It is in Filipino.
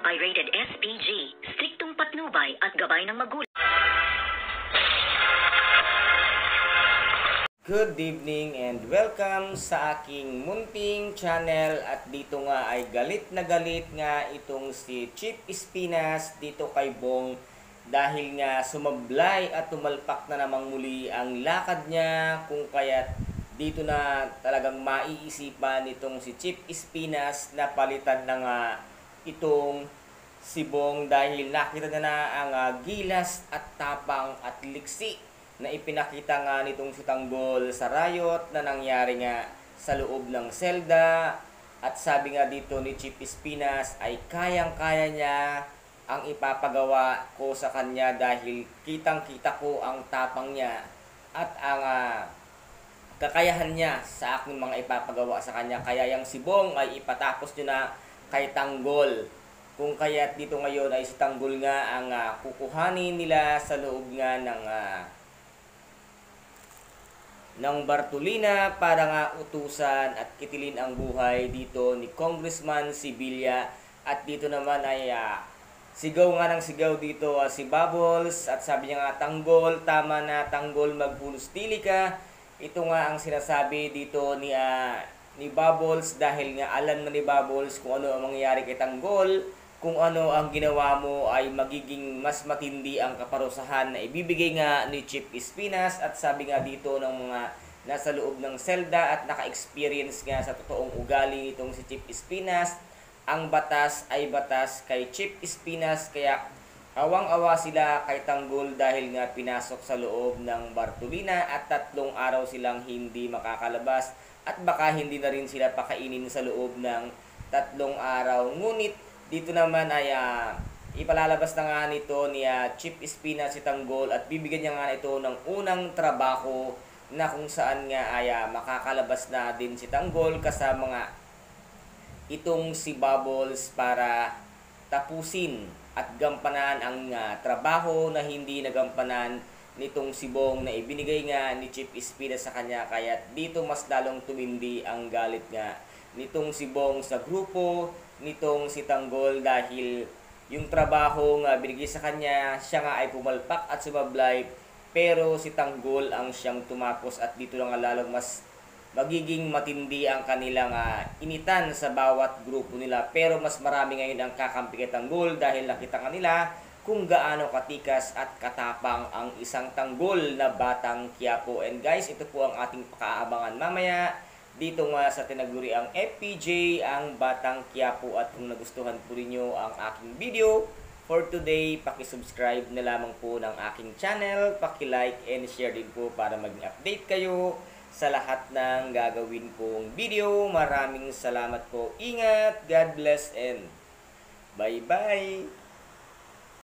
ay rated SPG, striktong patnubay at gabay ng magulang. Good evening and welcome sa aking munting channel. At dito nga ay galit na galit nga itong si Chief Espinas dito kay Bong dahil nga sumablay at tumalpak na namang muli ang lakad niya, kung kaya't dito na talagang maiisipan nitong si Chief Espinas na palitan na nga itong si Bong dahil nakita na ang gilas at tapang at liksi na ipinakita nga nitong si Tanggol sa riot na nangyari nga sa loob ng selda. At sabi nga dito ni Chief Espinas ay kayang-kaya niya ang ipapagawa ko sa kanya dahil kitang-kita ko ang tapang niya at ang kakayahan niya sa aking mga ipapagawa sa kanya. Kaya yang si Bong ay ipatapos niyo na kay Tanggol. Kung kaya't dito ngayon ay si Tanggol nga ang kukuhanin nila sa loob nga ng Bartolina para nga utusan at kitilin ang buhay dito ni Congressman Sibilya. At dito naman ay sigaw nga ng sigaw dito si Bubbles at sabi niya nga, Tanggol, tama na Tanggol, maghulos dili ka. Ito nga ang sinasabi dito ni Bubbles dahil nga alam na ni Bubbles kung ano ang mangyayari kay Tanggol. Kung ano ang ginawa mo ay magiging mas matindi ang kaparusahan na ibibigay nga ni Chief Espinas. At sabi nga dito ng mga nasa loob ng selda at naka-experience nga sa totoong ugali nitong si Chief Espinas, ang batas ay batas kay Chief Espinas. Kaya awang-awa sila kay Tanggol dahil nga pinasok sa loob ng Bartolina at 3 araw silang hindi makakalabas at baka hindi na rin sila pakainin sa loob ng 3 araw. Ngunit dito naman ay ipalalabas na nga nito ni Chief Espinas si Tanggol at bibigyan niya nga ito ng unang trabaho na kung saan nga ay makakalabas na din si Tanggol kasama nga itong si Bubbles para tapusin at gampanan ang trabaho na hindi nagampanan nitong si Bong na ibinigay nga ni Chief Espinas sa kanya. Kaya dito mas lalong tumindi ang galit nga nitong si Bong sa grupo nitong si Tanggol dahil yung trabaho nga binigay sa kanya, siya nga ay pumalpak at sumablay, pero si Tanggol ang siyang tumapos. At dito lang lalong mas magiging matindi ang kanilang initan sa bawat grupo nila. Pero mas marami ngayon ang kakampi kay Tanggol dahil nakita nga nila kung gaano katikas at katapang ang isang Tanggol na batang Quiapo. And guys, ito po ang ating pakaabangan mamaya dito nga sa tinaguriang FPJ, ang Batang Quiapo. At kung nagustuhan po rinyo ang aking video for today, paki-subscribe na lamang po ng aking channel, paki-like and share din po para maging update kayo sa lahat ng gagawin kong video. Maraming salamat po. Ingat, God bless and bye-bye!